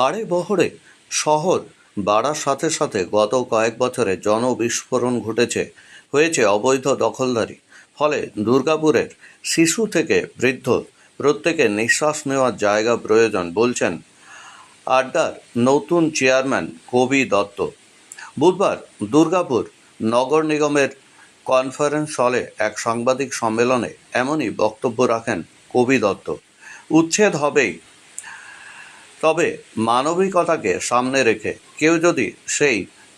আড়ে বহরে শহর বাড়ার সাথে সাথে গত কয়েক বছরে জনবিস্ফোরণ হয়েছে অবৈধ দখলদারি। ফলে দুর্গাপুরের শিশু থেকে বৃদ্ধ প্রত্যেকের নিঃশ্বাস নেওয়ার জায়গা প্রয়োজন বলছেন আড্ডার নতুন চেয়ারম্যান কবি দত্ত। বুধবার দুর্গাপুর নগর নিগমের কনফারেন্স হলে এক সাংবাদিক সম্মেলনে এমনই বক্তব্য রাখেন কবি দত্ত। উচ্ছেদ হবেই, তবে মানবিকতাকে সামনে রেখে কেউ যদি সেই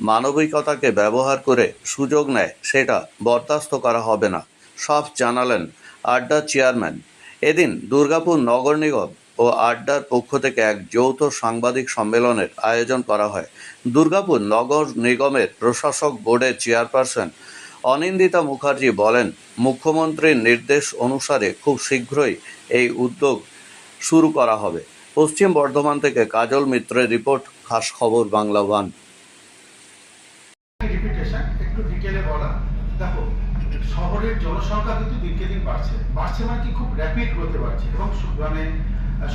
মানবিকতাকে ব্যবহার করে সুযোগ নেয় সেটা বরদাস্ত করা হবে না, সাফ জানালেন আড্ডার চেয়ারম্যান। এদিন দুর্গাপুর নগর নিগম ও আড্ডার পক্ষ থেকে এক যৌথ সাংবাদিক সম্মেলনের আয়োজন করা হয়। দুর্গাপুর নগর নিগমের প্রশাসক বোর্ডের চেয়ারপারসন অনিন্দিতা মুখার্জি বলেন, মুখ্যমন্ত্রীর নির্দেশ অনুসারে খুব শীঘ্রই এই উদ্যোগ শুরু করা হবে। পশ্চিম বর্ধমান থেকে কাজল মিত্রের রিপোর্ট, খাস খবর বাংলা ওয়ান। একটু ডিটেইলে বলা, দেখো শহরের জনসংখ্যা কিন্তু দিনকে দিন বাড়ছে মানে কি খুব র্যাপিড গ্রোথে বাড়ছে, এবং মানে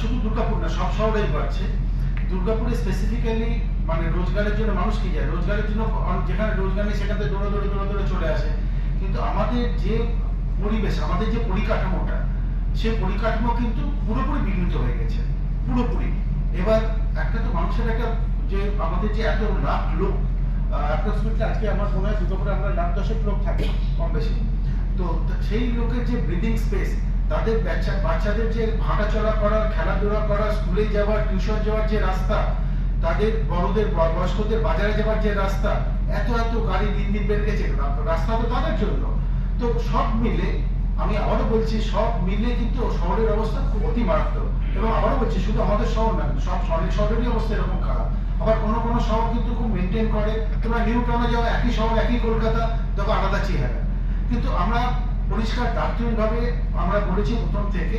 শুধু দুর্গাপুর না, সব শহরেই বাড়ছে। দুর্গাপুরে স্পেসিফিক্যালি মানে রোজগারের জন্য মানুষ কি যায়, রোজগারের জন্য যেখানে রোজগার নেই সেখানে দৌড়ে চলে আসে। কিন্তু আমাদের যে পরিবেশ, আমাদের যে পরিকাঠামোটা, সেই পরিকাঠামো কিন্তু পুরোপুরি বিঘ্নিত হয়ে গেছে, পুরোপুরি। এবার একটা তো মানুষের একটা যে আমাদের যে এত লাখ লোক, অ্যাপ্রক্সিমেটলি আজকে আমার মনে হয় দুর্গাপুরে আমরা 1,10,000 লোক থাকি কম বেশি। তো সেই লোকের যে ব্রিদিং স্পেস, তাদের বাচ্চাদের যে হাঁটাচলা করার, খেলাধুলা করার, স্কুলে যাওয়ার, টিউশন যাওয়ার যে রাস্তা, তাদের বড়দের বয়স্কদের বাজারে যাওয়ার যে রাস্তা, এত গাড়ি দিন দিন বেড়ে গেছে, রাস্তা তো তাদের জন্য। তো সব মিলে আমি আবারও বলছি, সব মিলে কিন্তু শহরের অবস্থা খুব অতি মারাত্মক। এবং আবারও বলছি, শুধু আমাদের শহর না, সব শহরেরই অবস্থা এরকম খারাপ। আবার কোনো শহর কিন্তু খুব মেনটেন করে। তোমরা নিউ টাউনে যাও, একই শহর, একই কলকাতা, দেখো আলাদা চেহারা। কিন্তু আমরা পরিষ্কার দার্থহীনভাবে আমরা বলেছি প্রথম থেকে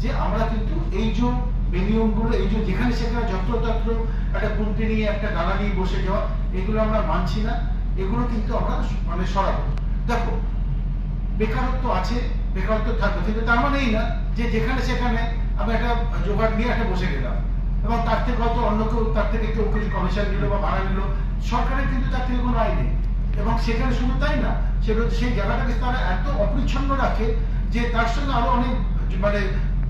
যে আমরা কিন্তু এই যে বেনিয়মগুলো, এই যে যেখানে সেখানে যত্রতত্র একটা কুন্তি নিয়ে, একটা ডালা নিয়ে বসে যাওয়া, এগুলো আমরা মানছি না। এগুলো কিন্তু আমরা মানে সরাবো। দেখো বেকারত্ব আছে, বেকারত্ব থাকবে, কিন্তু তার মানে এই না যে যেখানে সেখানে আমি একটা জোগাড় নিয়ে একটা বসে গেলাম, এবং তার থেকে হয়তো অন্য কেউ তার থেকে কেউ কিছু কমিশন নিল বা ভাড়া নিল। সরকারের কিন্তু তার থেকে কোনো আয় নেই। এবং সেখানে শুধু তাই না, সেই জায়গাটাকে তারা এত অপরিচ্ছন্ন রাখে যে তার সঙ্গে আরো অনেক মানে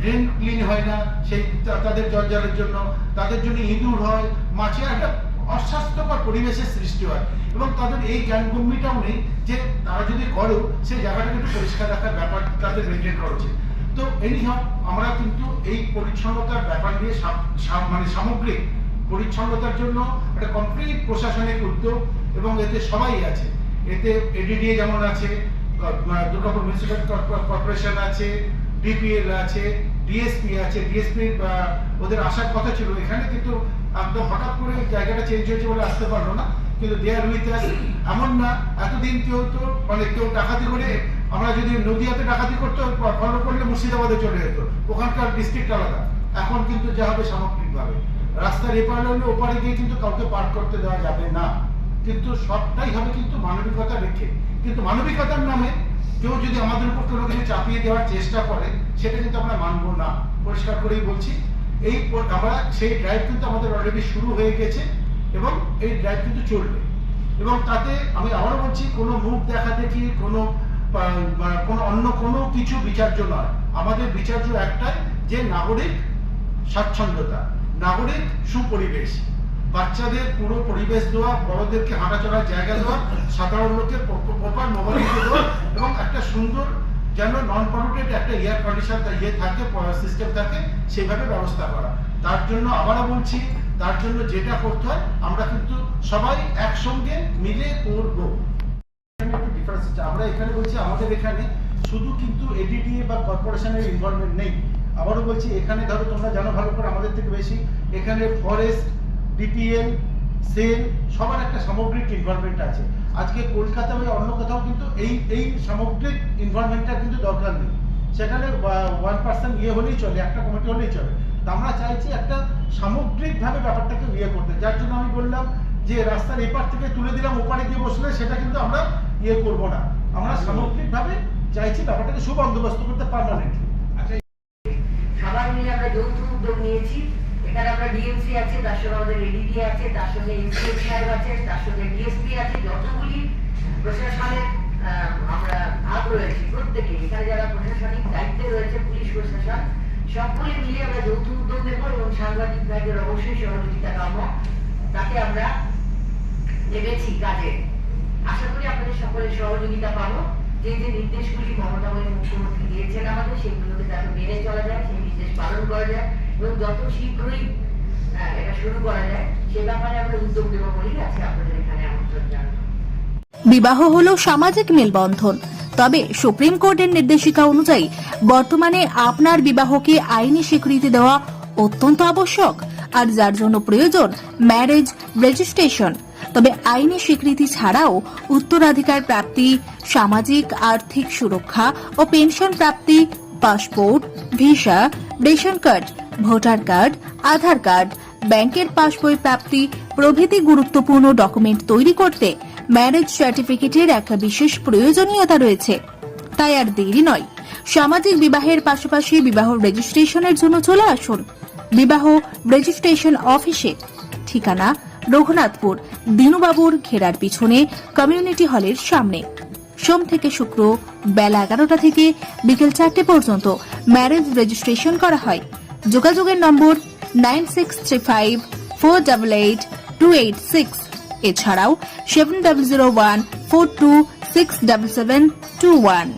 ড্রেন ক্লিন হয় না, সেই তাদের জঞ্জালের জন্য, তাদের জন্য ইঁদুর হয়, মাছের একটা অস্বাস্থ্যকর পরিবেশের সৃষ্টি হয়। এবং তাদের এই জ্ঞানগম্যিটাও নেই যে তারা যদি করেও সেই জায়গাটাকে একটু পরিষ্কার রাখার ব্যাপার তাদের মেনটেন করা উচিত। তো এনিহাও আমরা কিন্তু এই পরিচ্ছন্নতার ব্যাপার নিয়ে মানে সামগ্রিক পরিচ্ছন্নতার জন্য একটা কমপ্লিট প্রশাসনিক উদ্যোগ, এবং এতে সবাই আছে। এতে এডিডিএ যেমন আছে, দুর্গাপুর মিউনিসিপ্যাল কর্পোরেশন আছে, ডিপিএল আছে, ডিএসপি আছে। ডিএসপি ওদের আসার কথা ছিল এখানে, কিন্তু একদম হঠাৎ করে জায়গাটা চেঞ্জ হয়েছে বলে আসতে পারলো না। কিন্তু দেয়ার উইথ আস। এমন না এতদিন কেউ ডাকাতি করে, আমরা যদি নদীয়াতে ডাকাতি করতে ফলো করলে মুর্শিদাবাদে চলে যেত, ওখানকার ডিস্ট্রিক্ট আলাদা। এখন কিন্তু যা হবে সামগ্রিকভাবে, রাস্তার এপারে হলে ওপারে গিয়ে কিন্তু কাউকে পার করতে দেওয়া যাবে না। কিন্তু সবটাই হবে কিন্তু মানবিকতা রেখে। কিন্তু মানবিকতার নামে কেউ যদি আমাদের উপর কোনো কিছু চাপিয়ে দেওয়ার চেষ্টা করে, সেটা কিন্তু আমরা মানবো না, পরিষ্কার করেই বলছি। আমরা সেই ড্রাইভ কিন্তু আমাদের অলরেডি শুরু হয়ে গেছে, এবং এই ড্রাইভ কিন্তু চলবে। এবং তাতে আমি আবারও বলছি, কোনো মুখ দেখা দেখি, কোনো অন্য কোনো কিছু বিচার্য নয়। আমাদের বিচার্য একটাই, যে নাগরিক স্বাচ্ছন্দ্যতা, নাগরিক সুপরিবেশ, বাচ্চাদের পুরো পরিবেশ দেওয়া, বড়দেরকে হাঁটা চলার জায়গা দেওয়া, সাধারণ লোকের প্রপার মোবাইল দেওয়া, এবং একটা সুন্দর যেন নন পলিউটেড একটা এয়ার কন্ডিশন থাকে, সিস্টেম থাকে, সেইভাবে ব্যবস্থা করা। তার জন্য আবারও বলছি, তার জন্য যেটা করতে হয় আমরা কিন্তু সবাই একসঙ্গে মিলে করব। একটু ডিফারেন্স আছে, আমরা এখানে বলছি আমাদের এখানে শুধু কিন্তু এডিডিএ বা কর্পোরেশনের ইনভলভমেন্ট নেই। আবারও বলছি, এখানে ধরো তোমরা জানো ভালো করে আমাদের থেকে বেশি, এখানে ফরেস্ট, ডিপিএল, সেল, সবার একটা সামগ্রিক ইনভলভমেন্ট আছে। আজকে কলকাতা বা অন্য কোথাও কিন্তু এই সামগ্রিক ইনভলভমেন্টটা কিন্তু দরকার নেই। সেখানে 1% হলেই চলে, একটা কমিটি হলেই চলে। আমরা চাইছি একটা সামগ্রিকভাবে ব্যাপারটাকে করতে, যার জন্য আমি বললাম যে রাস্তার এপার থেকে তুলে দিলাম, ওপারে গিয়ে বসলে সেটা কিন্তু আমরা করব না। আমরা সামগ্রিকভাবে চাইছি ব্যাপারটাকে সুবন্দোবস্ত করতে পারমানেন্টলি। সবাই মিলে আমরা যৌথ উদ্যোগ নিয়েছি। এখানে আমরা ডিএমসি আছে, তার সঙ্গে আমাদের এডিডি আছে, তার সঙ্গে এসডিএম সাহেব আছে, তার সঙ্গে ডিএসপি আছে, যতগুলি প্রশাসনের আমরা ভাগ রয়েছে প্রত্যেকে, এখানে যারা প্রশাসনিক দায়িত্বে রয়েছে পুলিশ প্রশাসন, সকলে মিলে আমরা যৌথ উদ্যোগ নেব এবং সাংবাদিক ভাইদের অবশ্যই সহযোগিতা কাম্য। তাতে আমরা নেমেছি কাজে। আশা করি আপনাদের সকলের সহযোগিতা পাবো। যে যে নির্দেশগুলি মমতা মুখ্যমন্ত্রী দিয়েছেন আমাদের, সেগুলোকে যাতে মেনে চলা যায়, সেই নির্দেশ পালন করা যায় এবং যত শীঘ্রই এটা শুরু করা যায় সে ব্যাপারে আমরা উদ্যোগ নেব বলেই আজকে আপনাদের এখানে আমন্ত্রণ জানাবো। বিবাহ হলো সামাজিক মেলবন্ধন, তবে সুপ্রিম কোর্টের নির্দেশিকা অনুযায়ী বর্তমানে আপনার বিবাহকে আইনি স্বীকৃতি দেওয়া অত্যন্ত আবশ্যক, আর যার জন্য প্রয়োজন ম্যারেজ রেজিস্ট্রেশন। তবে আইনি স্বীকৃতি ছাড়াও উত্তরাধিকার প্রাপ্তি, সামাজিক আর্থিক সুরক্ষা ও পেনশন প্রাপ্তি, passport, visa, ration card, voter card, Aadhaar card, ব্যাংকের পাসবই প্রাপ্তি প্রভৃতি গুরুত্বপূর্ণ ডকুমেন্ট তৈরি করতে ম্যারেজ সার্টিফিকেটের একটা বিশেষ প্রয়োজনীয়তা রয়েছে। তাই আর দেরি নয়, সামাজিক বিবাহের পাশাপাশি বিবাহ রেজিস্ট্রেশনের জন্য চলে আসুন বিবাহ রেজিস্ট্রেশন অফিসে। ঠিকানা রঘুনাথপুর দিনুবাবুর ঘেরার পিছনে কমিউনিটি হলের সামনে। সোম থেকে শুক্র বেলা 11টা থেকে বিকেল 4টে পর্যন্ত ম্যারেজ রেজিস্ট্রেশন করা হয়। যোগাযোগের নম্বর 9635488286, এছাড়াও 700142677721।